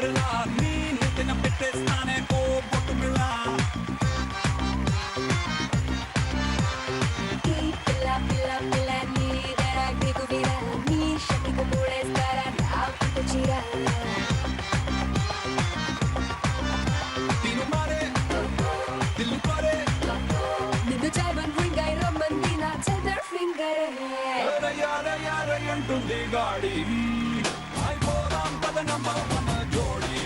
సిండరలా నీ నెత్తిన పెట్టేస్తానే ఓ బొట్టు పిల్ల పిల్ల పిల్ల పిల్ల నీ దరా బిగు బిరా నీ షకికు మూడేస్తారా నా పుట్టు చీర తిను మారే దిల్లు పారే నిన్ను చావన్ రింగ్ ఐ రమ్మంది నా చెదర్ ఫింగర్ యార అంటుంది గాడి అయిపోదాం పద నంబర్ వన్ జోడి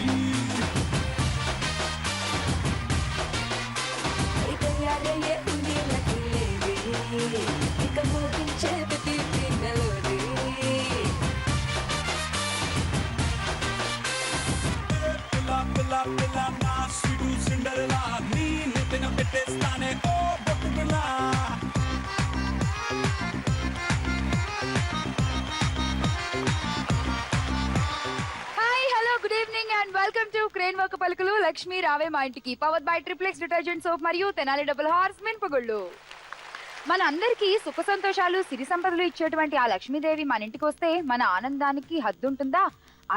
ఇక యారే ఏ ఉంది లకి లేవి ఇక మోగించే ప్రతి పిన్నలోది పిల్ల పిల్ల పిల్ల నా సిడు సిండరలా నీ నెత్తిన పెట్టేస్తానే ఓ బొట్టు పిల్ల hi hello good evening and welcome to crane work పలుకులు లక్ష్మీ రావే మా ఇంటికి powered by triplex detergent soap మరియు తెనాలి డబుల్ హార్స్ మిన్పగుళ్ళు. మన అందరికీ సుఖ సంతోషాలు సిరి సంపదలు ఇచ్చేటువంటి ఆ లక్ష్మీదేవి మన ఇంటికి వస్తే మన ఆనందానికి హద్దుంటుందా?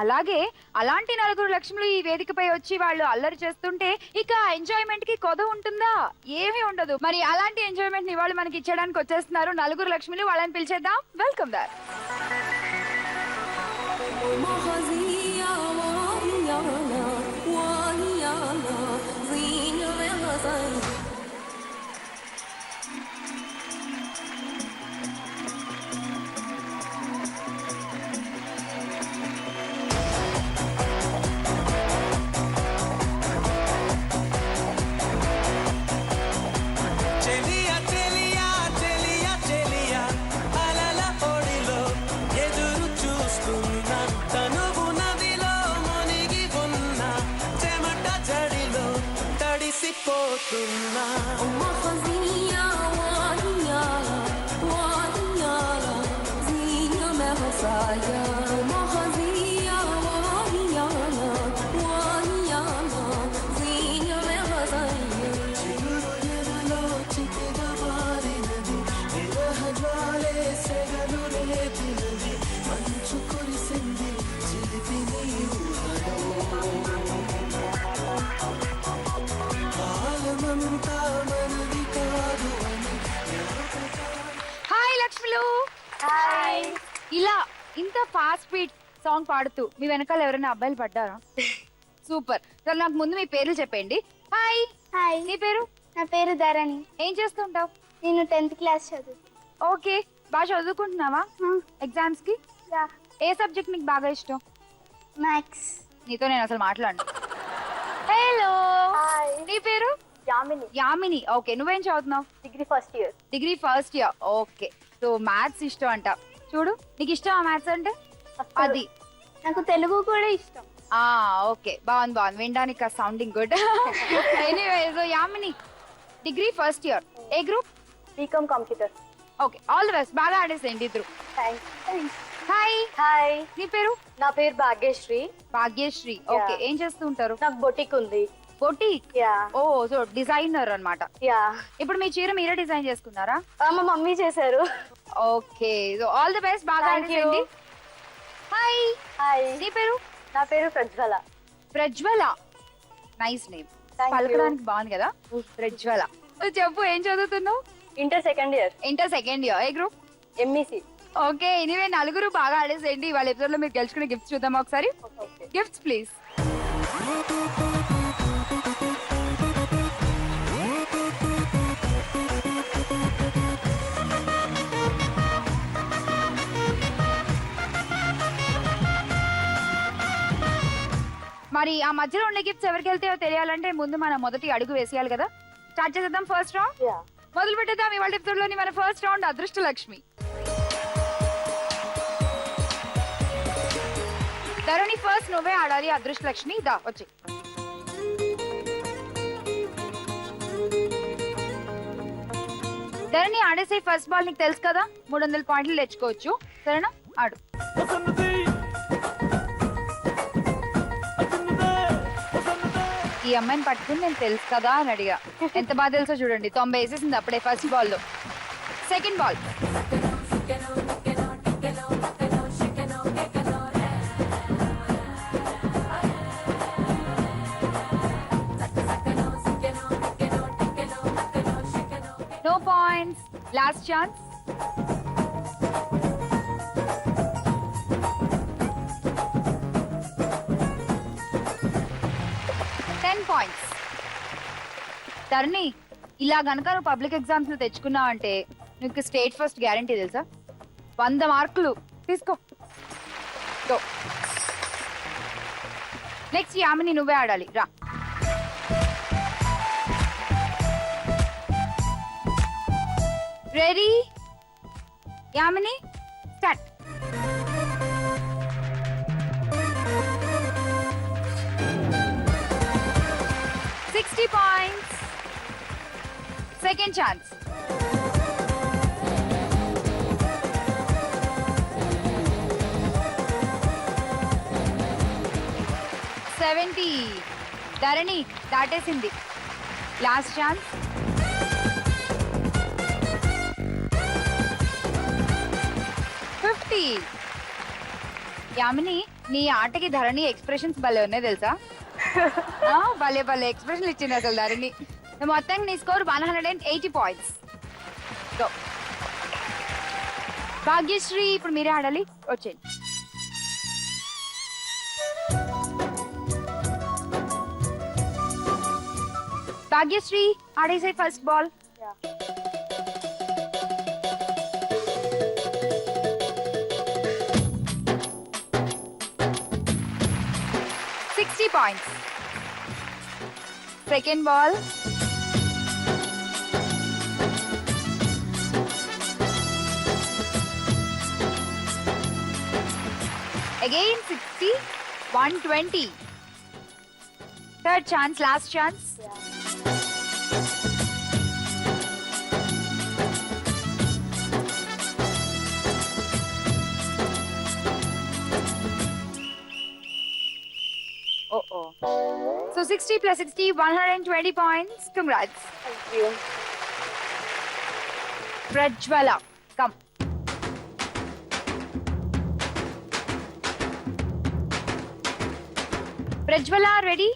అలాగే అలాంటి నలుగురు లక్ష్ములు ఈ వేదికపై వచ్చి వాళ్ళు అల్లరి చేస్తుంటే ఇక ఎంజాయ్మెంట్ కి కొద ఉంటుందా? ఏమీ ఉండదు. మరి అలాంటి ఎంజాయ్మెంట్ ని వాళ్ళు మనకి ఇచ్చడానికి వచ్చేస్తున్నారు నలుగురు లక్ష్ములు. వాళ్ళని పిలిచేద్దాం. వెల్కమ్ దార్. చెలియా చెలియా చెలియా చెలియా అలల ఒడిలో ఎదురు చూస్తున్నా తనువు నదిలో మునిగి ఉన్న చెమట జడిలో తడిసిపోతున్నా చిగురు ఎదలో చితిగా మారినది నిరహ జ్వాలే సెగలు రేపినది మంచు కురిసింది చిలిపి నీ ఊహలో కాలమంతా మనది కాదు అని హాయ్ లక్ష్ములు. హాయ్. ఇలా ఇంత ఫాస్ట్ బీట్ సాంగ్ పాడుతూ మీ వెనకాల ఎవరైనా అబ్బాయిలు పడ్డారా? సూపర్. సరే నాకు ముందు మీ పేర్లు చెప్పండి. హాయ్. హాయ్, నీ పేరు? నా పేరు ధరణి. ఏం చేస్తుంటావు? నేను 10th క్లాస్ చదువు. ఓకే, బాగా చదువుకుంటున్నావా ఎగ్జామ్స్ కి? ఏ సబ్జెక్ట్ నీకు బాగా ఇష్టం? మ్యాథ్స్. నీతో నేను అసలు మాట్లాడను. హలో, హాయ్, నీ పేరు? యామిని. యామిని. ఓకే, నువ్వేం చదువుతున్నావు? Degree first year. Degree first year. Okay, so maths ఇష్టం అంట. చూడు, నీకు ఇష్టం మ్యాథ్స్ అంటే? అది నాకు తెలుగు కూడా ఇష్టం. ఓకే, బాగుంది బాగుంది, వినడానికి sounding good. Anyway, so Yamini degree first year, ఏ group? BCom computer. Okay, all the best. బాగా ఆడేసేయండి ఇద్దరు. థ్యాంక్స్. హాయ్. హాయ్, నీ పేరు? నా పేరు భాగ్యశ్రీ. భాగ్యశ్రీ. ఓకే, ఏం చేస్తూ ఉంటారు? నాకు బొటిక్ ఉంది. Boutique. Yeah. Oh, so designer అన్నమాట. యా. ఇప్పుడు మీ చీర మీరే డిజైన్ చేసుకున్నారా? మా మమ్మీ చేశారు. Okay, so all the best. బాగా Thank you. ఆడేసేయండి. హాయ్. హాయ్, నీ పేరు? నా పేరు Prajwala. Prajwala. Nice name. Thank you. పలకడానికి బాగుంది కదా, ప్రజ్వల. చెప్పు, ఏం చదువుతున్నావు? Inter second year. Inter second year, ఏ గ్రూప్? ఎంఈసి. ఓకే, ఎనీవే నలుగురు బాగా ఆడేసేయండి. వాళ్ళ ఎపిసోడ్ లో మీరు గెలుచుకునే గిఫ్ట్స్ చూద్దాం ఒకసారి. Gifts please. మరి ఆ మధ్యలో ఉండే గిఫ్ట్స్ ఎవరికి వెళ్తాయో తెలియాలంటే ముందు మనం మొదటి అడుగు వేసేయాలి కదా. స్టార్ట్ చేద్దాం ఫస్ట్ రౌండ్. యా. మొదలు పెట్టేద్దాం ఇవాళ ఎపిసోడ్ లోని మన ఫస్ట్ రౌండ్ అదృష్ట లక్ష్మి. ధరణి ఫస్ట్ నువ్వే ఆడాలి అదృష్ట లక్ష్మి. దా వచ్చి. ధరణి ఆడేసే ఫస్ట్ బాల్ నీకు తెలుసు కదా, 300 పాయింట్లు తెచ్చుకోవచ్చు. సరేనా? ఆడు. ఈ అమ్మాయిని పట్టుకుని నేను తెలుసు కదా అని అడిగా. ఎంత బాగా తెలుసో చూడండి, 90 వేసేసింది అప్పుడే ఫస్ట్ బాల్ లో. Second ball. Last chance. Points. Taruni, ఇలా గనక నువ్వు పబ్లిక్ ఎగ్జామ్స్ తెచ్చుకున్నావు అంటే నీకు స్టేట్ ఫస్ట్ గ్యారంటీ తెలుసా? 100 మార్కులు తీసుకో. నెక్స్ట్ యామిని నువ్వే ఆడాలి, రా. Ready Yamini, start. points. Second chance. $70. Dharani, that is Hindi. Last chance. $50. Yamini, నీ ఆటకి ధరణి ఎక్స్ప్రెషన్స్ భలే ఉన్నాయి తెలుసా? భలే భలే ఎక్స్ప్రెషన్ ఇచ్చింది అసలు ధరణి. మొత్తం నీ స్కోర్ 180 పాయింట్స్. భాగ్యశ్రీ, ఇప్పుడు మీరే ఆడాలి, వచ్చేయండి. భాగ్యశ్రీ ఆడేసే first ball. points. Second ball. Again 60, 120. Third chance, last chance. So 60 plus 60, 120 points. Congrats. Thank you. Prajwala, come. Prajwala, ready?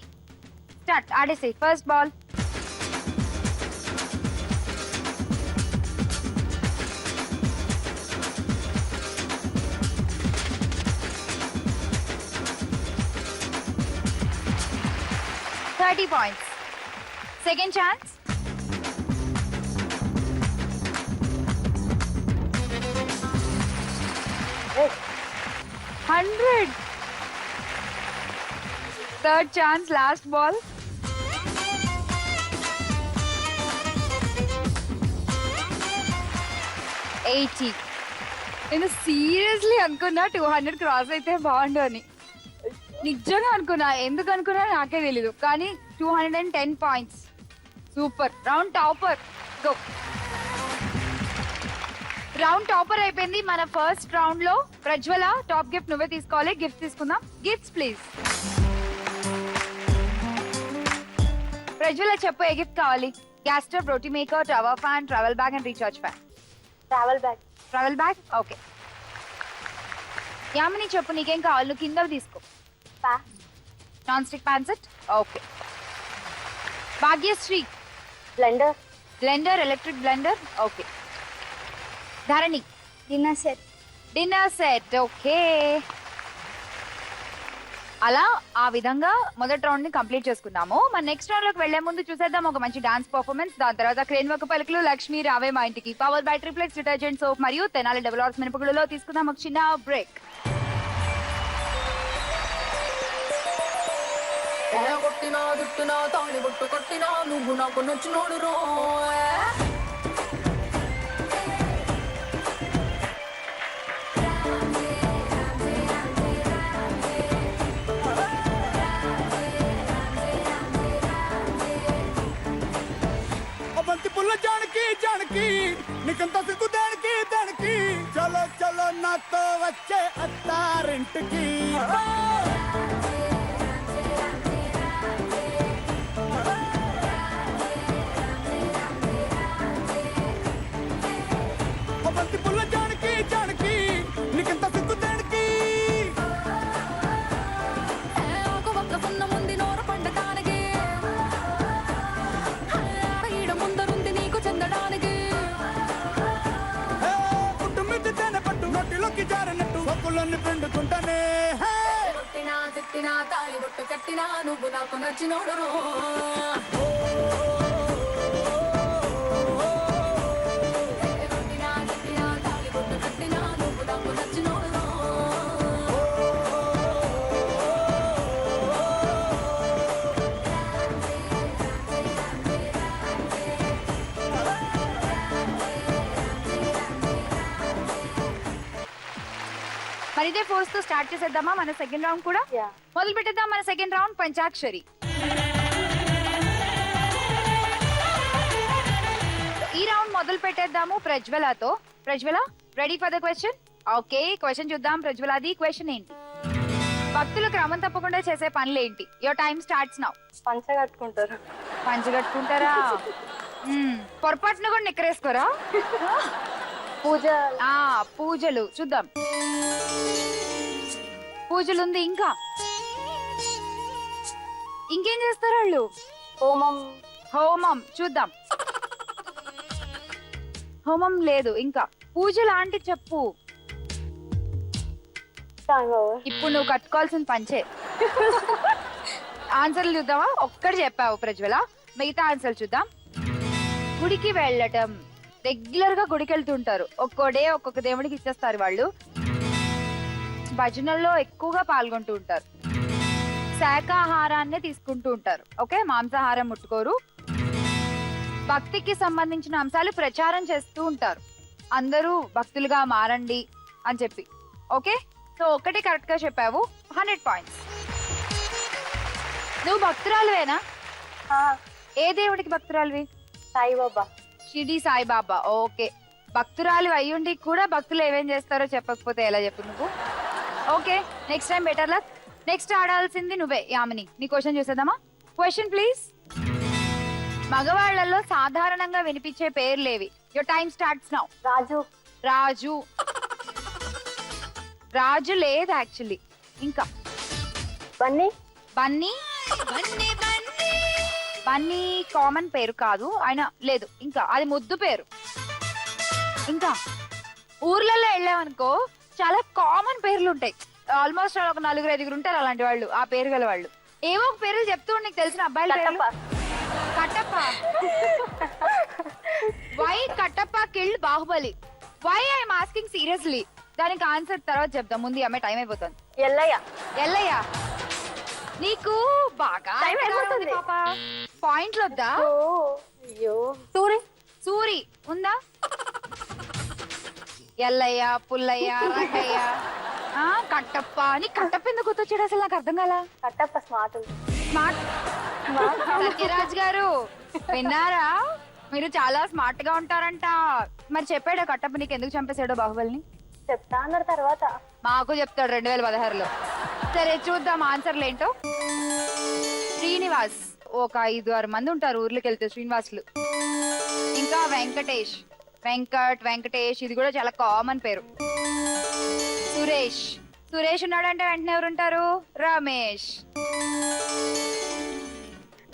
Start. Adese, first ball. $30 points. Second chance. $100. Third chance, last ball. $80. నేను seriously అనుకున్నా 200 cross అయితే బాగుండు అని. నిజంగా అనుకున్నా, ఎందుకు అనుకున్నా నాకే తెలీదు, కానీ 210 points. Super. Round topper. Go. Round topper అయిపోయింది. మన ఫస్ట్ రౌండ్ లో ప్రజ్వల టాప్ గిఫ్ట్ నువ్వే తీసుకోవాలి. గిఫ్ట్ తీసుకుందాం. Gifts please. ప్రజ్వల చెప్పు, ఏ గిఫ్ట్ కావాలి? Gas stove, roti maker, tower fan, travel bag and recharge fan. Travel bag. Travel bag, okay. Yamini చెప్పు, నీకేం కావాలి? నువ్వు కింద తీసుకో. Non stick pan set, okay. Bhagyashree, blender. Blender, electric blender, okay. Dharani, dinner set. Dinner set, okay. అలా ఆ విధంగా మొదటి రౌండ్ ని కంప్లీట్ చేసుకున్నాము. మన నెక్స్ట్ రౌండ్ లోకి వెళ్లే ముందు చూసేద్దాం ఒక మంచి డాన్స్ పర్ఫార్మెన్స్. దాని తర్వాత క్రేన్ వర్క్ పలుకులు లక్ష్మి రావే మా ఇంటికి power by triplex detergent soap మరియు తెనాలి డబుల్ హార్స్ మినపగుళ్ళలో తీసుకుందాం ఒక చిన్న బ్రేక్. కొట్టినా దుట్టినా తాళి బొట్టు కొట్టినా నువ్వు నాకు నచ్చినోడు రో. బంతి పుల్ల జానకి జానకి నీకంత సిగ్గు దానికి దానికి చలో చలో నాతో వచ్చే అత్తారింటికి. బంతి పుల్ల జానకి జానకి నీకంత సిగ్గు దానికి. ఒక్క పున్న ముందు నోరు పండటానికి ఈడ ముందరుంది నీకు చెందడానికి. కొట్టినా నువ్వు నాకు నచ్చినోడు కొట్టినా కొట్టినా తాళి బొట్టు కట్టినా నువ్వు నాకు నచ్చినోడు మరి ఇదే ఫోర్స్ తో స్టార్ట్ చేసేద్దామా మన సెకండ్ రౌండ్ కూడా? యా. మొదలు పెట్టేద్దాం మన సెకండ్ రౌండ్ పంచాక్షరి. ఈ రౌండ్ మొదలు పెట్టేద్దాము ప్రజ్వలతో. Prajwala, ready for the question? Okay, question చూద్దాం. ప్రజ్వలది క్వశ్చన్ ఏంటి? భక్తులు క్రమం తప్పకుండా చేసే పనులు ఏంటి? Your time starts now. పంచ కట్టుకుంటారు. పంచ కట్టుకుంటారా? పొరపాటున కూడా నిక్కరేసుకోరా? పూజ. పూజలు చూద్దాం. పూజలు ఉంది. ఇంకా ఇంకేం చేస్తారు వాళ్ళు? హోమం. హోమం చూద్దాం. హోమం లేదు. ఇంకా పూజ లాంటి చెప్పు. ఇప్పుడు నువ్వు కట్టుకోవాల్సిన పంచే. ఆన్సర్లు చూద్దామా? ఒక్కటి చెప్పావు ప్రజ్వల, మిగతా ఆన్సర్లు చూద్దాం. గుడికి వెళ్ళటం. రెగ్యులర్ గా గుడికి వెళ్తుంటారు. ఒక్కో డే ఒక్కొక్క దేవుడికి ఇచ్చేస్తారు వాళ్ళు. భజనల్లో ఎక్కువగా పాల్గొంటూ ఉంటారు. శాకాహారాన్ని తీసుకుంటూ ఉంటారు. ఓకే, మాంసాహారం ముట్టుకోరు. భక్తికి సంబంధించిన అంశాలు ప్రచారం చేస్తూ ఉంటారు. అందరూ భక్తులుగా మారండి అని చెప్పి. ఓకే, సో ఒక్కటి కరెక్ట్ గా చెప్పావు. 100 పాయింట్స్. నువ్వు భక్తురాలువేనా? ఏ దేవుడికి భక్తురాలువి? సాయిబాబా. షిరిడి సాయిబాబా. ఓకే, భక్తురాలు అయ్యుండి కూడా భక్తులు ఏమేం చేస్తారో చెప్పకపోతే ఎలా చెప్పు నువ్వు? Okay, next time better luck. Next ఆడాల్సింది నువ్వే యామిని. నీ క్వశ్చన్ చూసేద్దామా? Question please. మగవాళ్లలో సాధారణంగా వినిపించే పేర్లేవి? Your time starts now. Raju. Raju. Raju లేదు యాక్చువల్లీ. ఇంకా బన్నీ. బన్నీ. బన్నీ కామన్ పేరు కాదు ఆయన. లేదు. ఇంకా అది ముద్దు పేరు. ఇంకా ఊర్లలో వెళ్ళామనుకో చాలా కామన్ పేర్లు ఉంటాయి. ఆల్మోస్ట్ ఒక 4-5 ఉంటారు అలాంటి వాళ్ళు, ఆ పేరు గల వాళ్ళు. ఏవో ఒక పేర్లు చెప్తూ నీకు తెలిసిన అబ్బాయిల పేర్లు. Kattappa. Why Kattappa killed Baahubali? Why I'm asking seriously. దానికి ఆన్సర్ తర్వాత చెప్తాం, ముందు అమ్మాయి టైం అయిపోతుంది. ఎల్లయ్య. ఎల్లయ్య. నీకు బాగా టైం అయిపోతుంది పాప. పాయింట్లు వద్దా? అయ్యో. సూరి. సూరి ఉందా? ఎల్లయ్య, పుల్లయ్య, రంగయ్య, కట్టప్ప. నీ కట్టప్ప ఎందుకు గుర్తొచ్చాడు అసలు? నాకు అర్థం కాల. కట్టప్ప స్మార్ట్. స్మార్ట్. సత్యరాజ్ గారు విన్నారా? మీరు చాలా స్మార్ట్ గా ఉంటారంట. మరి చెప్పాడు కట్టప్ప నీకు ఎందుకు చంపేశాడో బాహుబలిని? చెప్తా అన్నారు తర్వాత. మాకు చెప్తాడు 2016లో. సరే చూద్దాం ఆన్సర్లు ఏంటో. శ్రీనివాస్. ఒక 5-6 మంది ఉంటారు ఊర్లోకి వెళ్తే శ్రీనివాసులు. ఇంకా వెంకటేష్. వెంకటేష్ ఇది కూడా చాలా కామన్ పేరు. సురేష్. సురేష్ ఉన్నాడంటే వెంటనే ఎవరుంటారు? రమేష్.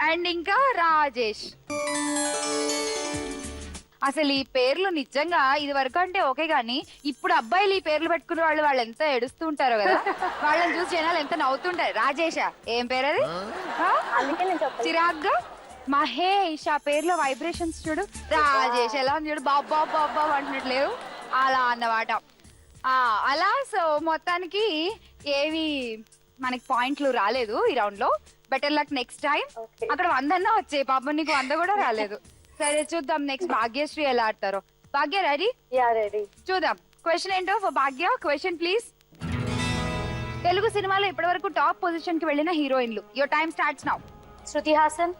అండ్ ఇంకా రాజేష్. అసలు ఈ పేర్లు నిజంగా ఇది వరకు అంటే ఓకే గానీ ఇప్పుడు అబ్బాయిలు ఈ పేర్లు పెట్టుకునే వాళ్ళు ఎంత ఏడుస్తూ ఉంటారో కదా. వాళ్ళని చూసి జనాలు ఎంత నవ్వుతుంటారు. రాజేషా ఏం పేరు అది? అందుకే నేను చెప్పాను. చిరాగ్గా మహేష్. ఆ పేర్లో వైబ్రేషన్స్ చూడు. రాజేష్ ఎలా ఉంది చూడు, బాబా బాబా అంటున్నట్లేవు అలా అన్నమాట. అలా సో మొత్తానికి ఏవి మనకి పాయింట్లు రాలేదు ఈ రౌండ్ లో. Better luck next time. అక్కడ 100 వచ్చాయి పాపం, నీకు 100 కూడా రాలేదు. సరే చూద్దాం నెక్స్ట్ భాగ్యశ్రీ ఎలా ఆడతారో. భాగ్య రెడీ? Yeah ready. చూద్దాం క్వశ్చన్ ఏంటో for Bhagya. Question please. Telugu సినిమాలో ఇప్పటి వరకు టాప్ పొజిషన్ కి వెళ్ళిన హీరోయిన్లు. Your time starts now. Shruti Haasan.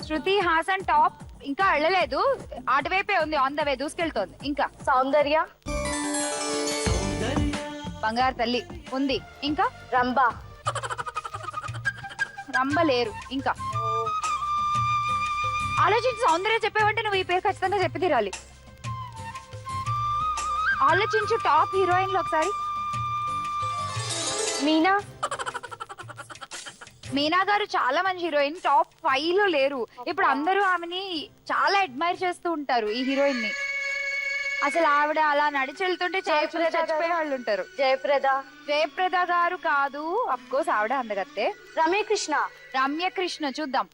Shruti Haasan top ఇంకా వెళ్ళలేదు, అటువైపే ఉంది, ఆన్ ద వే దూసుకెళ్తోంది. ఇంకా సౌందర్య. బంగారు తల్లి ఉంది. ఇంకా రంభా. రంభ లేరు. ఇంకా ఆలోచించి సౌందర్య చెప్పేవంటే నువ్వు ఈ పేరు ఖచ్చితంగా చెప్పి తీరాలి. ఆలోచించు టాప్ హీరోయిన్లు ఒకసారి. మీనా. మీనా గారు చాలా మంచి హీరోయిన్, టాప్ 5 లో లేరు. ఇప్పుడు అందరూ ఆమెని చాలా అడ్మైర్ చేస్తూ ఉంటారు ఈ హీరోయిన్ ని. అసలు ఆవిడ అలా నడిచి వెళ్తుంటే చచ్చిపోయే వాళ్ళు ఉంటారు. జయప్రద గారు కాదు, అఫ్ కోర్స్ ఆవిడ అందగత్తే. రమ్యకృష్ణ చూద్దాం.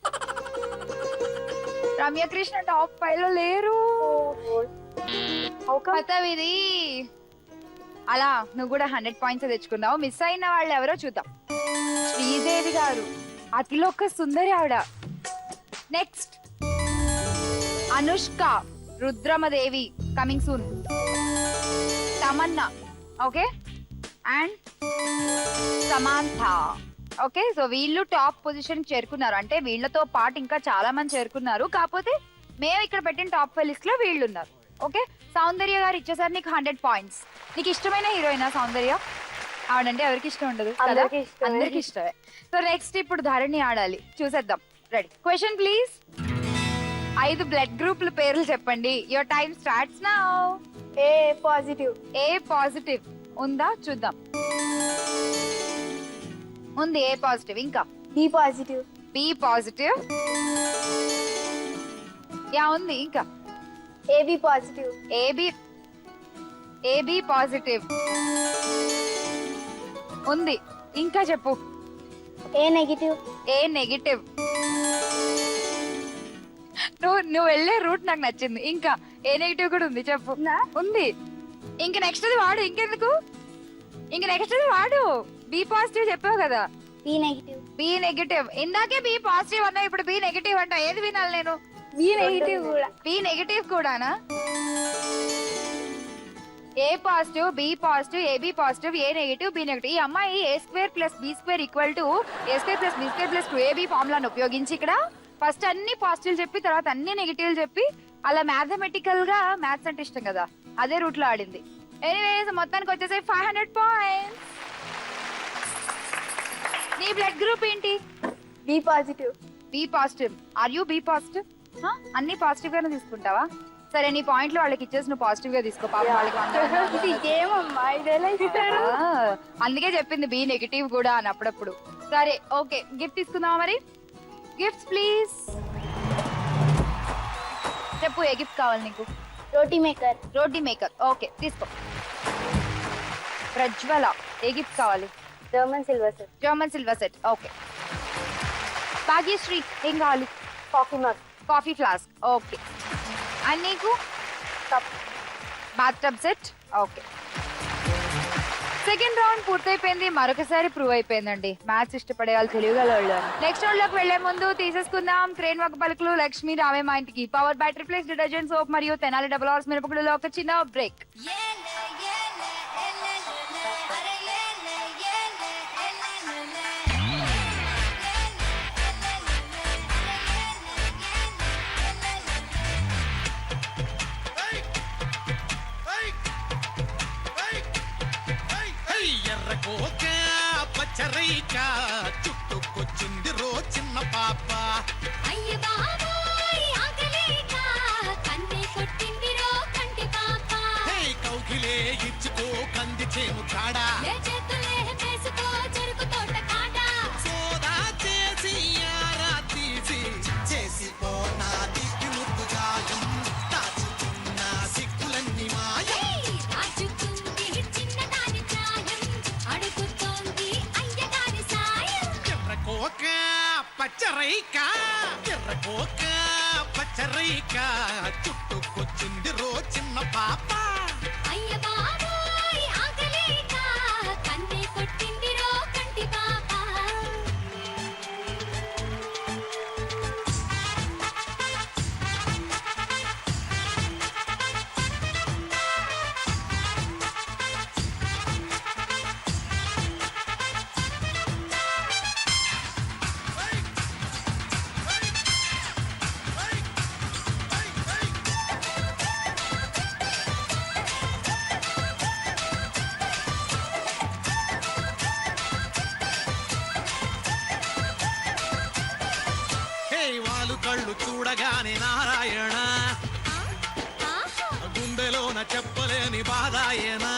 రమ్యకృష్ణ టాప్ 5 లో లేరు. ఇది అలా నువ్వు కూడా 100 పాయింట్స్ తెచ్చుకున్నావు. మిస్ అయిన వాళ్ళు ఎవరో చూద్దాం. శ్రీదేవి గారు, అతిలోక సుందరి ఆవిడ. Next Anushka, Rudramadevi coming soon. Tamannaah, okay, and Samantha. Okay, so వీళ్ళు టాప్ పొజిషన్ చేరుకున్నారు. అంటే వీళ్ళతో పాటు ఇంకా చాలా మంది చేరుకున్నారు. కాకపోతే మేము ఇక్కడ పెట్టిన టాప్ 5 లిస్ట్ లో వీళ్ళు ఉన్నారు. ఓకే, సౌందర్య గారు ఇచ్చేసారు నీకు 100 పాయింట్స్. నీకు ఇష్టమైన హీరోయినా సౌందర్య? ఆవిడంటే ఎవరికి ఇష్టం ఉండదు, అందరికి ఇష్టమే. సో నెక్స్ట్ ఇప్పుడు ధరణి ఆడాలి, చూసేద్దాం. రెడీ? Question please. 5 బ్లడ్ గ్రూపుల పేర్లు చెప్పండి. Your time starts now. A positive ఉందా? చూద్దాం. ఉంది ఏ పాజిటివ్. ఇంకా బి పాజిటివ్ యా ఉంది. ఇంకా ఏబి పాజిటివ్ ఉంది. ఇంకా చెప్పు. ఏ నెగిటివ్. నువ్వు వెళ్ళే రూట్ నాకు నచ్చింది. ఇంకా ఏ నెగిటివ్ కూడా ఉంది, చెప్పు. ఉంది. ఇంక నెక్స్ట్ అది వాడు. ఇంకెందుకు? ఇంక నెక్స్ట్ అది వాడు. బి పాజిటివ్ చెప్పావు కదా. B negative. ఇందాకే బి పాజిటివ్ అన్నా, ఇప్పుడు బి నెగిటివ్ అంటా. ఏది వినాలి నేను? బి నెగిటివ్ కూడానా? A positive, B positive, AB positive, A negative, B negative. ఈ అమ్మాయి A²+B²=2AB ఫార్ములాను ఉపయోగించి ఇక్కడ ఫస్ట్ అన్ని పాజిటివ్ చెప్పి తర్వాత అన్ని నెగిటివ్ చెప్పి అలా మ్యాథమెటికల్ గా, మ్యాథ్స్ అంటే ఇష్టం కదా, అదే రూట్ లో ఆడింది. ఎనీవేస్ మొత్తానికి వచ్చేసి 500 పాయింట్స్. నీ బ్లడ్ గ్రూప్ ఏంటి? B positive. Are you B positive? అన్ని పాజిటివ్ గానే తీసుకుంటావా? సరే, నీ పాయింట్లు వాళ్ళకి ఇచ్చేసి నువ్వు పాజిటివ్ గా తీసుకో. పాపం వాళ్ళకి అందుకే చెప్పింది బి నెగిటివ్ కూడా అని అప్పుడప్పుడు. సరే, ఓకే, గిఫ్ట్ తీసుకుందామా మరి? Gifts please. చెప్పు, ఏ గిఫ్ట్ కావాలి నీకు? రోటీ మేకర్. ఓకే, తీసుకో. ప్రజ్వల, ఏ గిఫ్ట్ కావాలి? German silver set. Okay. Bhagyashri, ఏం కావాలి? Coffee flask. ఓకే. అండ్ నీకు? Bathtub set. Okay. Second round పూర్తయిపోయింది. మరొకసారి ప్రూవ్ అయిపోయిందండి మ్యాథ్స్ ఇష్టపడే వాళ్ళు, తెలియగల వాళ్ళు. నెక్స్ట్ రౌండ్ లోకి వెళ్లే ముందు తీసేసుకుందాం క్రేన్ వక పలుకులు లక్ష్మీ రావే మా ఇంటికి power by triplex detergent soap మరియు తెనాలి డబుల్ హార్స్ మిరపగుళ్ళలో ఒక చిన్న బ్రేక్. పచ్చరైకా చుట్టుకొచ్చింది రో చిన్న పాప. అయ్య బాబోయ్ ఆగలేక కన్నే కొట్టింది రో కంటి పాప. హే కౌగిలే ఇచ్చుకో కంది చేను కాడా. ఏ చేతులే చేసుకో చెరుకు తోట కాడ. సోదా చేసి యారా తీసి చేసి పోనాది ముద్దు గాయం. దాచుకున్న సిక్కులన్నీ మాయం. రాజుకుంది చిన్నదాని ప్రాయం. అడుగుతోంది అయ్యగారి సాయం. ఎర్రకోక పచ్చరైకా ఎర్రకోక పచ్చరైకా చుట్టుకొచ్చింది రో చిన్న పాప. అయ్య బాబోయ్ ఆగలేక కన్నే కొట్టింది రో కంటి పాప. హే వాళ్ళు కళ్ళు చూడగానే నారాయణ గుండెలోన చెప్పలేని బాధాయనా.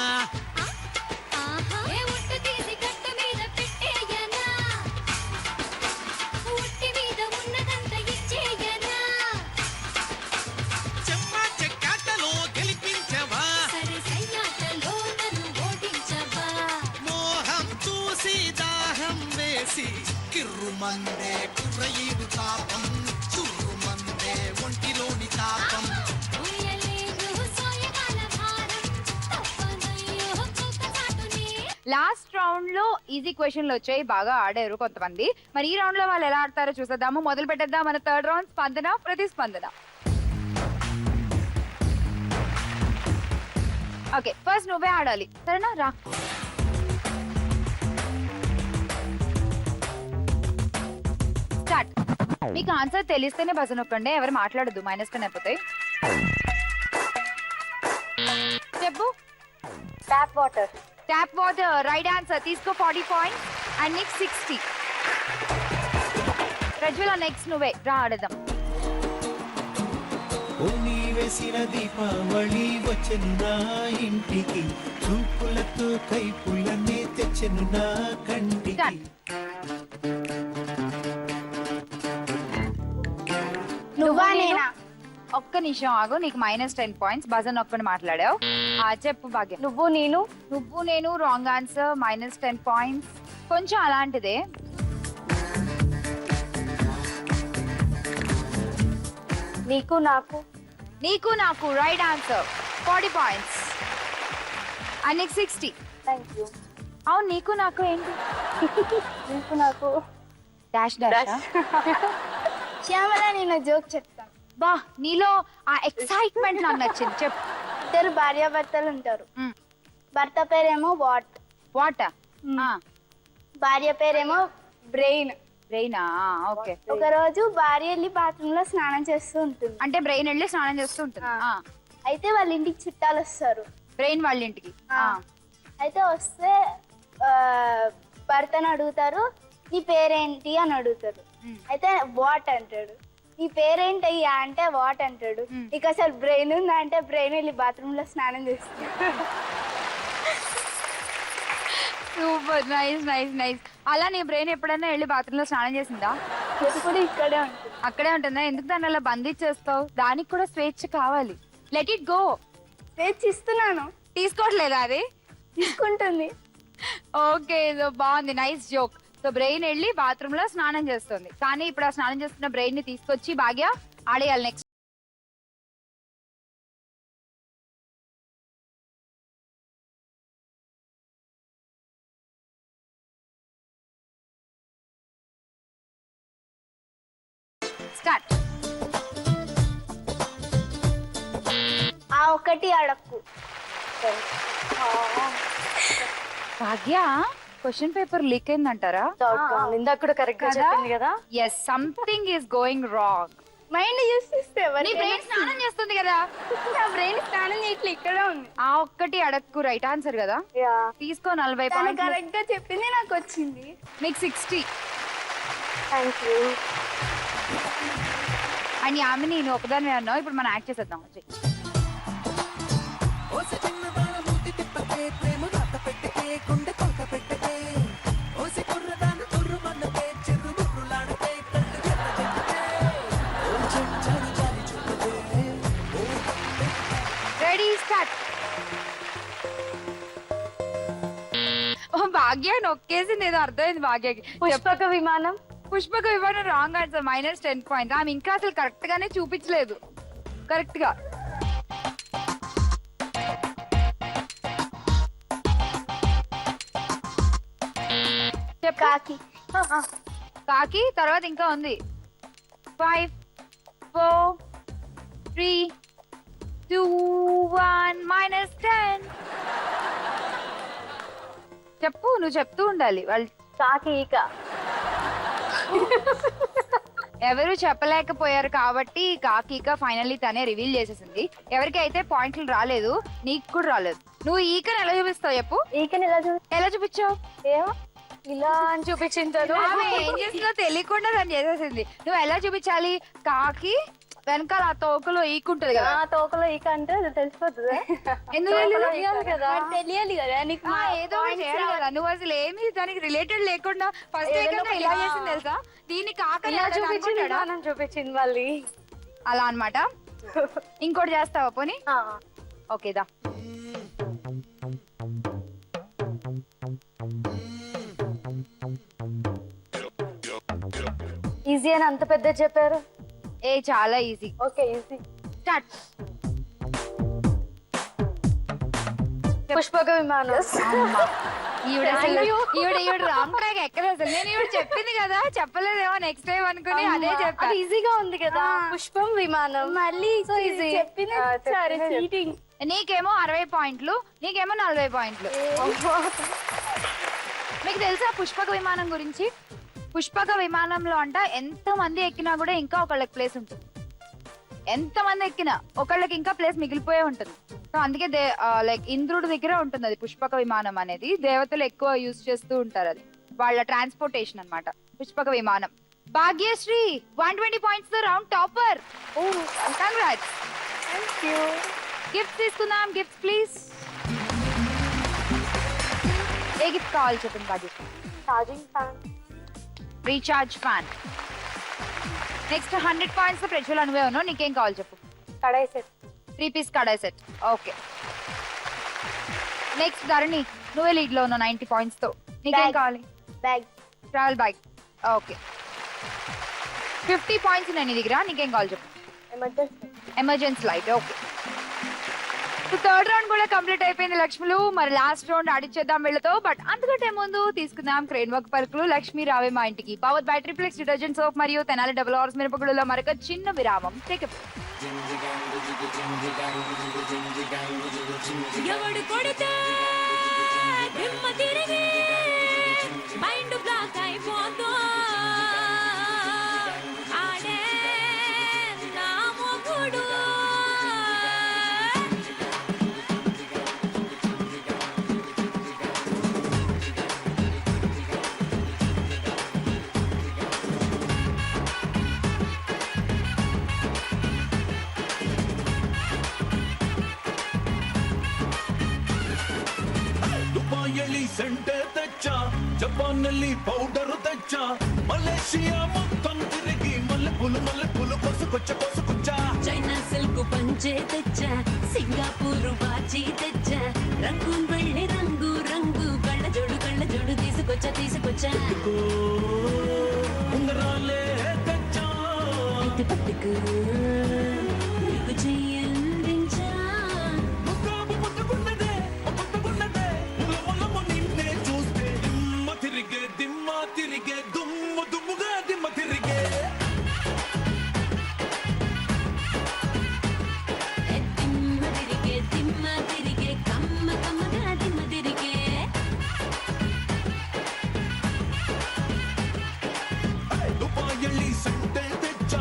ఏ ఉట్టు తీసి కట్ట మీద పెట్టేయనా. ఉట్టి మీద ఉన్నదంతా ఇచ్చేయనా. చెమ్మ చెక్కాటలో గెలిపించవా. మందే కుర్రయీడు తాపం చురు మందే ఒంటిలోని తాపం లాస్ట్ రౌండ్ లో ఈజీ క్వశ్చన్లు వచ్చాయి, బాగా ఆడారు కొంతమంది. మరి ఈ రౌండ్ లో వాళ్ళు ఎలా ఆడతారో చూసేద్దాము. మొదలు పెట్టేద్దాం మన థర్డ్ రౌండ్, స్పందన ప్రతిస్పందన. ఓకే, ఫస్ట్ నువ్వే ఆడాలి, సరేనా? రా. స్టార్ట్. మీకు ఆన్సర్ తెలిస్తేనే బజ నొక్కండి, ఎవరు మాట్లాడద్దు, -10 అయిపోతాయి. చెప్పు. Tap water. Tap water right answer. తీసుకో 40 points. And next 60. Prajwala next నువ్వే, రా ఆడదాం. ఓని వేసిన దీపావళి వచ్చెను నా ఇంటికి, చూపులతో కైపులనే తెచ్చెను నా కంటికి. నువ్వా నేనా? ఒక్క నిమిషం ఆగు, నీకు -10 పాయింట్స్. బజన్ ఒక్కని మాట్లాడావు. చెప్పు భాగ్య. నువ్వు నేను. నువ్వు నేను రాంగ్ ఆన్సర్, -10 పాయింట్స్. కొంచెం అలాంటిదే. నీకు నాకు. నీకు నాకు right answer, 40 points. And next 60. Thank you. అవును, నీకు నాకు ఏంటి? నీకు నాకు డాష్ డాష్. శ్యామల, నేను జోక్ చెప్తాను. బా, నీలో ఆ ఎక్సైట్మెంట్ నాకు నచ్చింది, చెప్పు. ఇద్దరు భార్యాభర్తలు ఉంటారు. భర్త పేరేమో వాట్. వాట్? భార్య పేరేమో బ్రెయిన్. బ్రెయినా? ఓకే. ఒక రోజు భార్య వెళ్ళి బాత్రూమ్ లో స్నానం చేస్తూ ఉంటుంది. అంటే బ్రెయిన్ వెళ్ళి స్నానం చేస్తూ ఉంటుంది. అయితే వాళ్ళ ఇంటికి చుట్టాలు వస్తారు. బ్రెయిన్ వాళ్ళ ఇంటికి. అయితే వస్తే భర్తను అడుగుతారు, నీ పేరేంటి అని అడుగుతారు. అయితే వాట్ అంటాడు. నీ పేరేంటి అయ్యా అంటే వాట్ అంటాడు. నీకు అసలు బ్రెయిన్ ఉందా అంటే బ్రెయిన్ వెళ్ళి బాత్రూమ్ లో స్నానం చేస్తుంది. Super, nice nice nice. అలా నీ బ్రెయిన్ ఎప్పుడైనా వెళ్ళి బాత్రూమ్ లో స్నానం చేసిందా? ఎప్పుడు ఇక్కడే ఉంటుంది. అక్కడే ఉంటుందా? ఎందుకు దాన్ని అలా బంధించేస్తావు? దానికి కూడా స్వేచ్ఛ కావాలి. Let it go. స్వేచ్ఛ ఇస్తున్నాను. తీసుకోవట్లేదా అది? తీసుకుంటుంది. ఓకే, సో బాగుంది, నైస్ జోక్. సో బ్రెయిన్ వెళ్ళి బాత్రూమ్ లో స్నానం చేస్తుంది, కానీ ఇప్పుడు ఆ స్నానం చేస్తున్న బ్రెయిన్ ని తీసుకొచ్చి భాగ్య ఆడేయాలి. Next start. ఆ ఒక్కటి అడక్కు. భాగ్య, క్వశ్చన్ పేపర్ లీక్ అయిందంటారా? ఇందాక కూడా కరెక్ట్ గా చెప్పింది కదా. Yes, something is going wrong. Mind use చేస్తే నీ బ్రెయిన్ స్నానం చేస్తుంది కదా. నా బ్రెయిన్ స్నానం చేయట్లే, ఇక్కడే ఉంది. ఆ ఒక్కటి అడక్కు రైట్ ఆన్సర్ కదా. తీసుకో 40 తను పాయింట్స్. కరెక్ట్ గా చెప్పింది, నాకు వచ్చింది. మీకు 60. Thank you. అండ్ యామిని, నేను ఒకదాని అన్నావు, ఇప్పుడు మనం యాక్ట్ చేసేద్దాం. వచ్చి ఓసి చిన్నదాన మూతి తిప్పకే ప్రేమ రాత పెట్టకే గుండె కొలత పెట్టకే ఓసి కుర్రదాన కుర్రు మన్నకే చెర్రు బుర్రులాడకే కళ్ళు చెత్త చెత్తకే ఓ చెంచాడు జాలి చూపకే రెడీ, స్టార్ట్. ఓ భాగ్య నొక్కేసింది, ఏదో అర్థమైంది భాగ్యకి. పుష్పక విమానం. పుష్పక విమానం రాంగ్ ఆన్సర్, -10 పాయింట్. ఆమె ఇంకా అసలు కరెక్ట్ గానే చూపించలేదు కరెక్ట్ గా. కాకి. కాకి తర్వాత ఇంకా ఉంది. 5 4 3 2 1 -10. చెప్పు, నువ్వు చెప్తూ ఉండాలి. వాళ్ళు కాకి ఈక. ఎవరు చెప్పలేకపోయారు కాబట్టి కాకీక ఫైనల్లీ తనే రివీల్ చేసేసింది. ఎవరికైతే పాయింట్లు రాలేదు, నీకు కూడా రాలేదు. నువ్వు ఈకని ఎలా చూపిస్తావు చెప్పు? ఈకని ఎలా చూపించావు? ఏమో ఇలా అని చూపించింటారు. ఆమె ఏం చేసిందో తెలియకుండా దాన్ని చేసేసింది. నువ్వు ఎలా చూపించాలి? కాకి వెనకాల ఆ తోకలో ఈకుంటది కదా. తోకలో ఈక అంటే అది తెలిసిపోతుంది. ఎందుకు తెలియాలి కదా. తెలియాలి కదా నీకు. ఏదో ఒకటి చేయాలి కదా. నువ్వు అసలు ఏమి దానికి రిలేటెడ్ లేకుండా ఫస్ట్ ఇలా చేసింది తెలుసా? దీన్ని కాక చూపించింది మళ్ళీ అలా అన్నమాట. ఇంకోటి చేస్తావా పోనీ? ఓకేదా. ఈజీ అని అంత పెద్ద చెప్పారు. ఏ చాలా ఈజీ. Okay easy. స్టార్ట్. పుష్పక విమానం. ఈవిడ రాంగ్ ట్రాక్ ఎక్కడ అసలు. నేను ఈవిడ చెప్పింది కదా, చెప్పలేదేమో నెక్స్ట్ టైం అనుకుని అదే చెప్పాను. ఈజీగా ఉంది కదా. పుష్పం విమానం మళ్ళీ చీటింగ్. నీకేమో 60 పాయింట్లు, నీకేమో 40 పాయింట్లు. మీకు తెలుసా పుష్పక విమానం గురించి? పుష్పక విమానంలో అంట ఎంత మంది ఎక్కినా కూడా ఇంకా ఒకళ్ళకి ప్లేస్ ఉంటుంది. ఎంత మంది ఎక్కినా ఒకళ్ళకి ఇంకా ప్లేస్ మిగిలిపోయే ఉంటుంది. సో అందుకే లైక్ ఇంద్రుడి దగ్గర ఉంటుంది అది పుష్పక విమానం అనేది. దేవతలు ఎక్కువ యూజ్ చేస్తూ ఉంటారు, అది వాళ్ళ ట్రాన్స్పోర్టేషన్ అన్నమాట పుష్పక విమానం. భాగ్యశ్రీ 120 పాయింట్స్ తో రౌండ్ టాపర్. కంగ్రాట్స్. గిఫ్ట్స్ తీసుకుందాం. Gifts please. ఏ గిఫ్ట్ కావాలి చెప్పండి Bhagyashri. Charging fan. Recharge fan. Next 100 points తో ప్రజ్వల్ నువ్వే ఉన్నావు. నీకేం కావాలి చెప్పు. Kadai set. 3 piece kadai set. Okay. Next Dharani నువ్వే లీడ్ లో ఉన్నావు 90 పాయింట్స్ తో. నీకేం Bag. కావాలి. Bag. Travel bag. Okay. 50 points నేను నీ దగ్గర. నీకేం కావాలి చెప్పు. Emergency. Emergency light. Okay. Third round కూడా కంప్లీట్ అయిపోయింది లక్ష్మిలు. మరి లాస్ట్ రౌండ్ ఆడిచ్చేద్దాం వీళ్ళతో. బట్ అంతకంటే ముందు తీసుకుందాం క్రేన్ వర్క్ పలుకులు లక్ష్మి రావే మా ఇంటికి. Power by triplex detergent soap మరియు తెనాలి డబుల్ హార్స్ మిరపగుళ్ళలో మరొక చిన్న విరామం. టేక్ ఎవడు కొడితే దిమ్మ తిరిగి మైండ్ బ్లాక్ అయిపోతో ఆడే నా మొగుడు. ದುಬಾಯಲ್ಲಿ ಸೆಂಟೆ ತೆಚ್ಚ, ಜಪಾನ್ನಲ್ಲಿ ಪೌಡರ್ ತೆಚ್ಚ, ಮಲೇಷಿಯಾ ಮೊತ್ತಂ ತಿರುಗಿ ಮಲ್ಲೆಪುಲು ಕೊಸುಕೊಚ್ಚ. చైనా సిల్క్ పంచే తెచ్చా, సింగపూర్ వాచి తెచ్చా, రంగూన్ వెళ్ళి రంగు రంగు కళ్ళ జోడు తీసుకొచ్చా. ఉంగరాలే తెచ్చ, ఇది పట్టుకు నీకు చెయ్యందించా. ముద్దుగున్నదే ములములము నిన్నే చూస్తే దిమ్మ తిరిగే దుమ్ముగా దిమ్మ తిరిగే. దిమ్మ తిరిగే కమ్మగా దిమ్మ తిరిగే. ದುಬಾಯಲ್ಲಿ ಸೆಂಟೆ ತೆಚ್ಚ,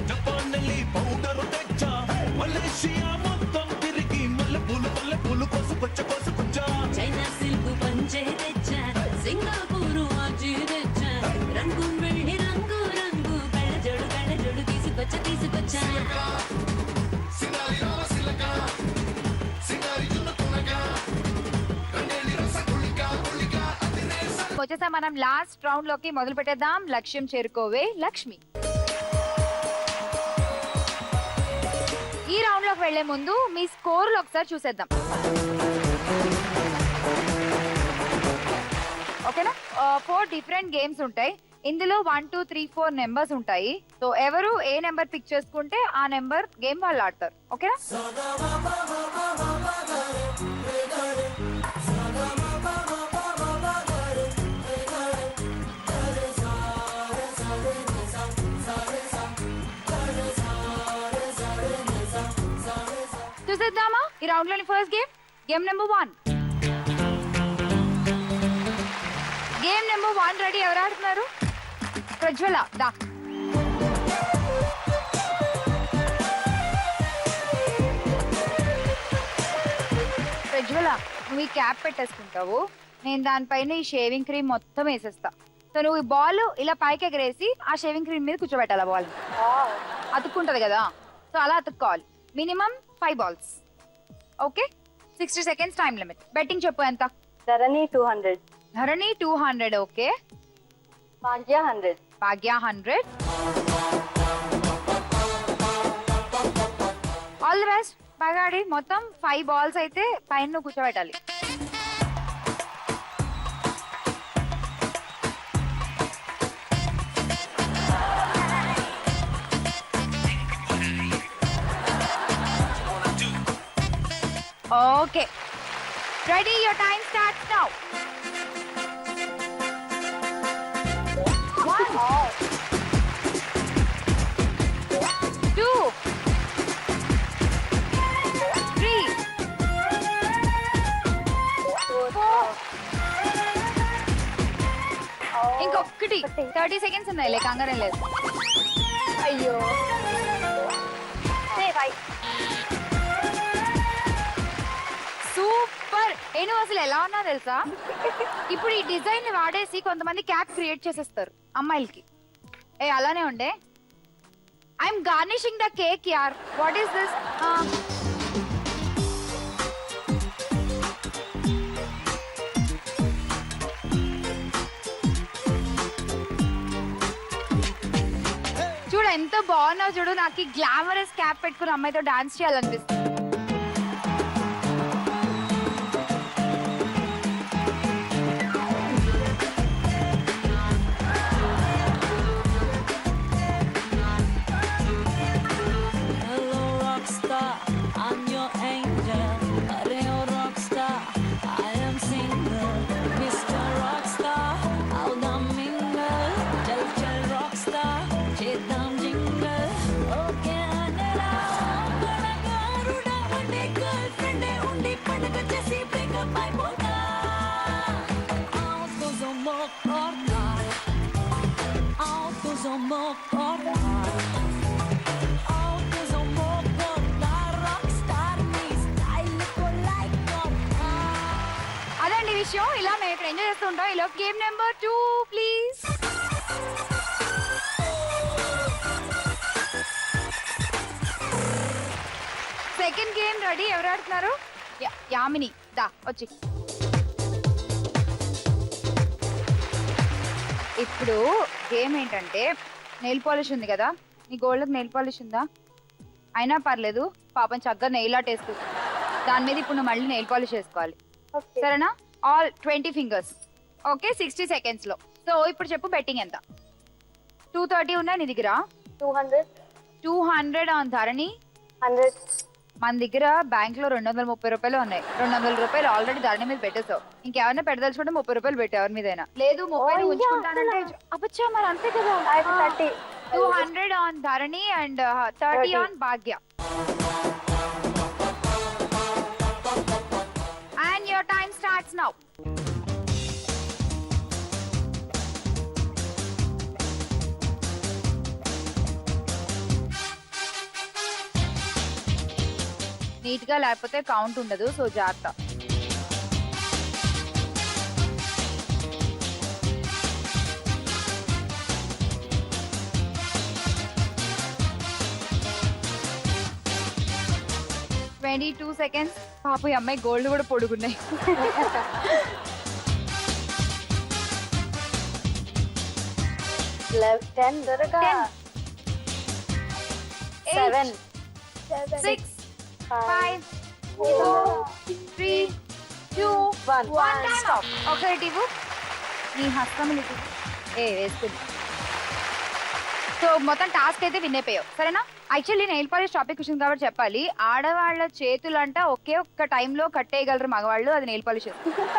ಜಪಾನ್ನಲ್ಲಿ ಪೌಡರ್ ತೆಚ್ಚ, ಮಲೇಷಿಯಾ ಮೊತ್ತಂ ತಿರುಗಿ ಮಲ್ಲೆಪುಲು ಕೊಸುಕೊಚ್ಚ. చైనా సిల్క్ పంచే తెచ్చా, సింగపూర్ వాచి తెచ్చా, రంగూన్ వెళ్ళి రంగు రంగు కళ్ళ జోడు తీసుకొచ్చా. వచ్చేసా మనం లాస్ట్ రౌండ్ లోకి మొదలు పెట్టేద్దాం. లక్ష్యం చేరుకోవే లక్ష్మి. ఈ రౌండ్ లోకి వెళ్లే ముందు మీ స్కోర్లు ఒకసారి చూసేద్దాం. ఓకేనా? 4 డిఫరెంట్ గేమ్స్ ఉంటాయి. ఇందులో 1, 2, 3, 4 నెంబర్స్ ఉంటాయి. సో ఎవరు ఏ నెంబర్ పిక్ చేసుకుంటే ఆ నెంబర్ గేమ్ వాళ్ళు ఆడతారు. ఓకేనా? చూసేద్దామా ఈ రౌండ్ లోని first game number 1. Game number 1 ready. ఎవరు ఆడుతున్నారు? ప్రజ్వల దా. ప్రజ్వల నువ్వు ఈ క్యాప్ పెట్టేసుకుంటావు, నేను దానిపైన ఈ షేవింగ్ క్రీమ్ మొత్తం వేసేస్తా. సో నువ్వు ఈ బాల్ ఇలా పైకి ఎగరేసి ఆ షేవింగ్ క్రీమ్ మీద కూర్చోబెట్టాలి. బాల్ అతుక్కుంటది కదా, సో అలా అతుక్కోవాలి. Minimum 5 balls. Okay. 60 seconds time limit. Betting చెప్పు ఎంత? Dharani 200. Dharani 200. Okay. Bhagya 100. Bhagya 100. All the best. బాగా ఆడి. మొత్తం 5 balls అయితే పైన నువ్వు కూర్చోబెట్టాలి. Okay ready your time starts now. 2 3 4 ఇంకొకటి 30 సెకండ్స్ ఉన్నాయి లే కంగారం లేదు. అయ్యో సూపర్. నేను అసలు ఎలా ఉన్నా తెలుసా, ఇప్పుడు ఈ డిజైన్ వాడేసి కొంతమంది క్యాప్ క్రియేట్ చేసేస్తారు అమ్మాయిలకి. అలానే ఉండే. ఐఎమ్ గార్నిషింగ్ ద కేక్ యార్. What is this? చూడు ఎంత బాగున్నావు చూడు. నాకు ఈ గ్లామరస్ క్యాప్ పెట్టుకుని అమ్మాయితో డాన్స్ చేయాలనిపిస్తుంది. Hello rockstar, I'm your angel. Areo rockstar, I am single. Mr. Rockstar, out the mingle. Chal rockstar, chedam jingle. Okay, anela, panagaruda, one girlfriend, undi panaga chesi break up my boda. Autos o mokorta, autos o mokorta. అదండి విషయం. ఇలా మేము ఇక్కడ enjoy చేస్తూ ఉంటాం. ఇలా game number 2 please. Second game ready. ఎవరు ఆడుతున్నారు? యామిని దా వచ్చి. ఇప్పుడు గేమ్ ఏంటంటే, నెయిల్ పాలిష్ ఉంది కదా, నీ గోల్డ్కి నెయిల్ పాలిష్ ఉందా? అయినా పర్లేదు, పాపం చక్కగా నెయిల్ ఆర్ట్ వేస్తుంది. దాని మీద ఇప్పుడు నువ్వు మళ్ళీ నెయిల్ పాలిష్ వేసుకోవాలి. సరేనా? All 20 fingers. ఓకే 60 సెకండ్స్ లో. సో ఇప్పుడు చెప్పు బెట్టింగ్ ఎంత? 230 ఉన్నాయి నీ దగ్గర? 200 ఆన్ ధరణి. 100 మన దగ్గర బ్యాంక్ లో 230 రూపాయలు ఉన్నాయి. 200 రూపాయలు ఆల్రెడీ ధరణి మీద పెట్టేసావు. ఇంకేమైనా పెట్టదలుచుకుంటే 30 రూపాయలు పెట్టావు ఎవరి మీదైనా. లేదు 30 ఉంచుకుంటానంటే అబ్బచ్చా మరి అంతే కదా. 30 200 on Dharani and 30 on Bhagya. And your time starts now. Neat గా లేకపోతే కౌంట్ ఉండదు. సో జాగ్రత్త. $22 seconds. పాప ఈ అమ్మాయి గోల్డ్ కూడా పొడుగున్నాయి. left 10 దొరక 7 6 5 4 3 2 1 టైమ్ ఆఫ్. ఒకటి ఇవ్వు. నీ హస్తం వేసుకుంది. సో మొత్తం టాస్క్ అయితే విన్ అయిపోయావు. సరేనా? యాక్చువల్లీ నెయిల్ పాలిష్ టాపిక్ వచ్చింది కాబట్టి చెప్పాలి. ఆడవాళ్ళ చేతులంట ఒకే ఒక్క టైంలో కట్టేయగలరు మగవాళ్ళు. అది నెయిల్ పాలిష్.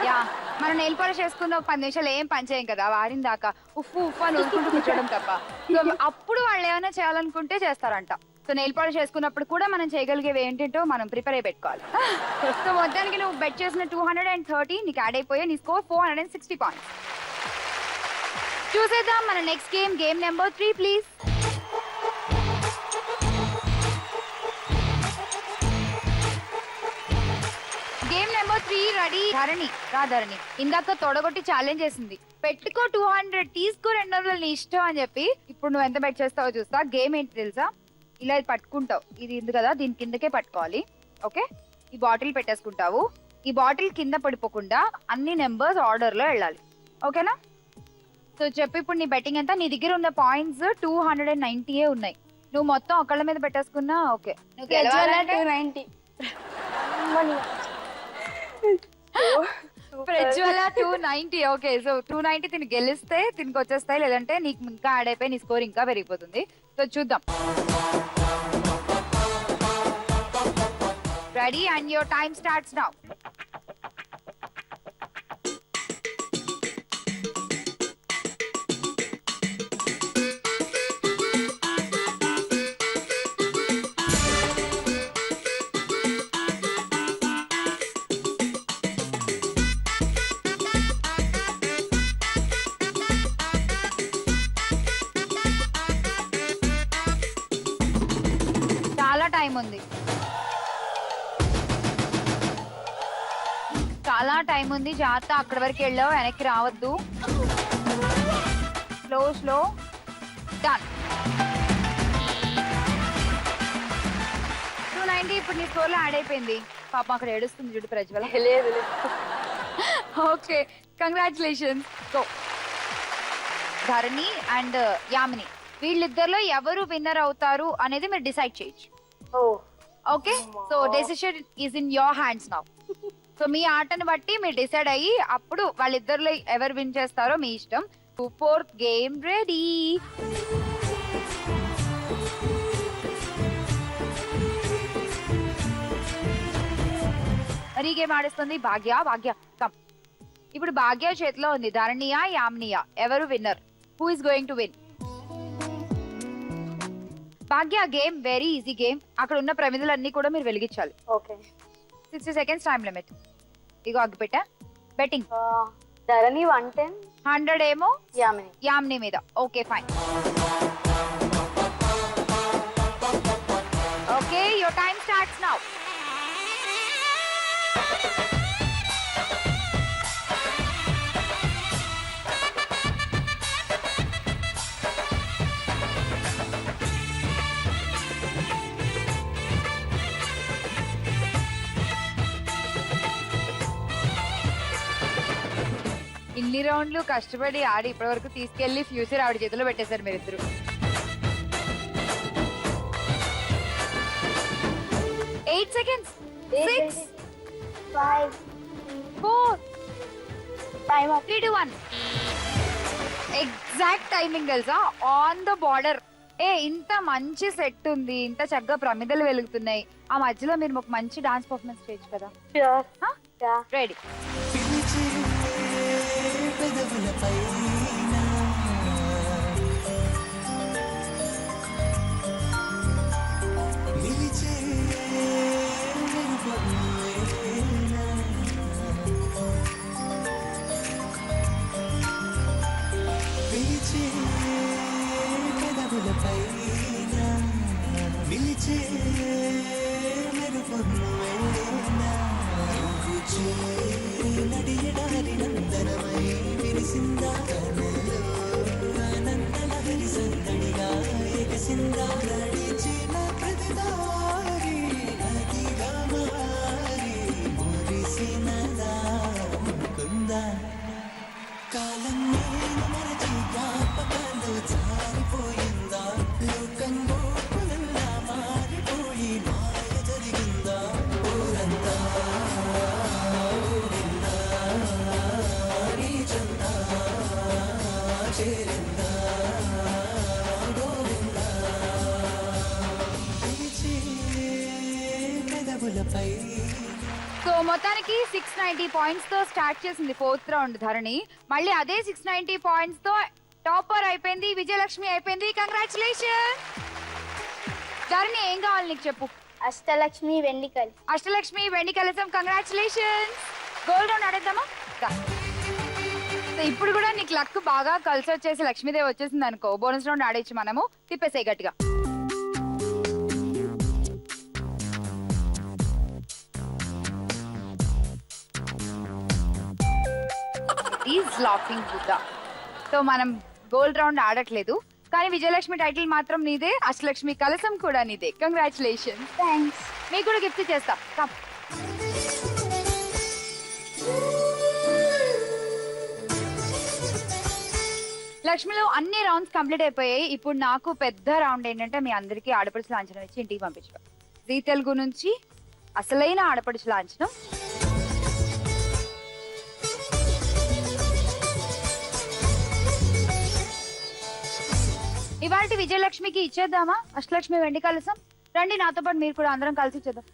యా, మనం నెయిల్ పాలిష్ వేసుకున్న ఒక 10 నిమిషాలు ఏం పని చేయం కదా, వారిన దాకా ఉఫ్ఫు ఉఫ్ఫు అని ఊరుకుంటూ కూర్చోడం తప్ప. సో అప్పుడు వాళ్ళు ఏమైనా చేయాలనుకుంటే చేస్తారంట. సో నెయిల్ పాలిష్ వేసుకున్నప్పుడు కూడా మనం చేయగలిగేవి ఏంటంటో మనం ప్రిపేర్ అయి పెట్టుకోవాలి. సో మొత్తానికి నువ్వు బెట్ చేసిన 230 నీకు యాడ్ అయిపోయి నీ స్కోర్ 460 పాయింట్స్. చూసేద్దాం మన next game. Game number 3 please. Game number 3 ready. Dharani రా ధరణి. ఇందాక తొడగొట్టి ఛాలెంజ్ చేసింది. పెట్టుకో 200, తీసుకో 200, నీ ఇష్టం అని చెప్పి. ఇప్పుడు నువ్వు ఎంత బెట్ చేస్తావో చూస్తా. గేమ్ ఏంటి తెలుసా? ఇలా ఇది పట్టుకుంటావు. ఇది ఉంది కదా, దీని కిందకే పట్టుకోవాలి. ఓకే, ఈ బాటిల్ పెట్టేసుకుంటావు. ఈ బాటిల్ కింద పడిపోకుండా అన్ని నెంబర్స్ ఆర్డర్ లో వెళ్ళాలి. ఓకేనా? సో చెప్పు ఇప్పుడు నీ బెట్టింగ్ ఎంత? నీ దగ్గర ఉన్న పాయింట్స్ 290 ఉన్నాయి. నువ్వు మొత్తం ఒకళ్ళ మీద పెట్టేసుకున్నా ఓకే. నువ్వు గెలవాలంటే 290 ప్రజ్వల 290. ఓకే, సో 290 తిని గెలిస్తే తినికి వచ్చేస్తాయి, లేదంటే నీకు ఇంకా యాడ్ అయిపోయి నీ స్కోర్ ఇంకా పెరిగిపోతుంది. సో చూద్దాం. Ready and your time starts now. చాలా టైం ఉంది, చాలా టైం ఉంది. జాగ్రత్త, అక్కడి వరకు వెళ్ళావు, వెనక్కి రావద్దు. Slow slow. డన్. 290 ఇప్పుడు నీ స్కోర్ లో యాడ్ అయిపోయింది. పాపం అక్కడ ఏడుస్తుంది చూడు ప్రజ్వల. లేదు okay, congratulations. So Dharani and Yamini, వీళ్ళిద్దరిలో ఎవరు విన్నర్ అవుతారు అనేది మీరు డిసైడ్ చేయొచ్చు. Okay, so decision is in your hands now. So మీ ఆటను బట్టి మీరు డిసైడ్ అయ్యి అప్పుడు వాళ్ళిద్దరిలో ఎవరు విన్ చేస్తారో మీ ఇష్టం. 4th game ready. మరి ఈ గేమ్ ఆడిస్తుంది భాగ్య. భాగ్య కమ్. ఇప్పుడు భాగ్య చేతిలో ఉంది. ధరణియా యామినియా, ఎవరు winner? Who is going to win? Bhagya, game very easy game. అక్కడ ఉన్న ప్రమిదలన్నీ కూడా మీరు వెలిగించాలి. ఓకే. 60 seconds time limit. ఇగో అగ్గి పెట్టా. బెట్టింగ్. ధరణి 110, 100 ఏమో యామిని. యామిని మీద. Okay fine. Okay, your time starts now. ఇన్ని రౌండ్లు కష్టపడి ఆడి ఇప్పటి వరకు తీసుకెళ్లి ఫ్యూచర్ ఆవిడ చేతిలో పెట్టేశారు మీరిద్దరు. Eight seconds. 6, 5, 4, time up. 3, 2, 1. Exact timing తెలుసా? On the border. ఇంత మంచి సెట్ ఉంది, ఇంత చక్కగా ప్రమిదలు వెలుగుతున్నాయి. ఆ మధ్యలో మీరు ఒక మంచి డాన్స్ పర్ఫార్మెన్స్ చేయొచ్చు కదా. రెడీ. సో మొత్తానికి 690 పాయింట్స్ తో స్టార్ట్ చేసింది 4th రౌండ్ ధరణి. మళ్ళీ అదే 690 పాయింట్స్ తో టాపర్ అయిపోయింది. విజయలక్ష్మి అయిపోయింది. కంగ్రాచులేషన్. ధరణి, ఏం కావాలి నీకు చెప్పు? అష్టలక్ష్మి వెండి కలిసి. అష్టలక్ష్మి వెండి కలసం. కంగ్రాచులేషన్స్. గోల్డ్ రౌండ్ ఆడేద్దామా? సో ఇప్పుడు కూడా నీకు లక్ బాగా కలిసి వచ్చేసి లక్ష్మీదేవి వచ్చేసింది అనుకో, బోనస్ రౌండ్ ఆడేచ్చు మనము. తిప్పేసాయి గట్టిగా. Is laughing Buddha. సో మనం గోల్డ్ రౌండ్ ఆడట్లేదు, కానీ విజయలక్ష్మి టైటిల్ మాత్రం నీదే, అష్టలక్ష్మి కలసం కూడా నీదే. కంగ్రాచులేషన్. థ్యాంక్స్. మీకు కూడా గిఫ్ట్ చేస్తా. కమ్. లక్ష్మిలో అన్ని రౌండ్స్ కంప్లీట్ అయిపోయాయి. ఇప్పుడు నాకు పెద్ద రౌండ్ ఏంటంటే మీ అందరికీ ఆడపడుచు లాంఛనం ఇచ్చి ఇంటికి పంపించడం. జీ తెలుగు నుంచి అసలైన ఆడపడుచు లాంఛనం. ఇవాళ విజయలక్ష్మికి ఇచ్చేద్దామా అష్టలక్ష్మి వెండి కలసం? రండి నాతో పాటు, మీరు కూడా అందరం కలిసి ఇచ్చేద్దాం.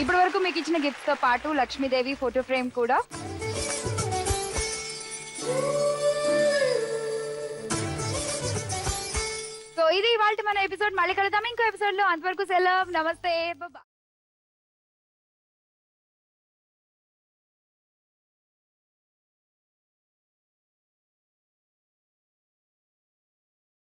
ఇప్పటి వరకు మీకు ఇచ్చిన గిఫ్ట్స్ తో పాటు లక్ష్మీదేవి ఫోటో ఫ్రేమ్ కూడా. సో ఇది ఇవాళ మన ఎపిసోడ్. మళ్ళీ కలుద్దాం ఇంకో ఎపిసోడ్ లో. అంతవరకు సెలవు, నమస్తే, బాయ్.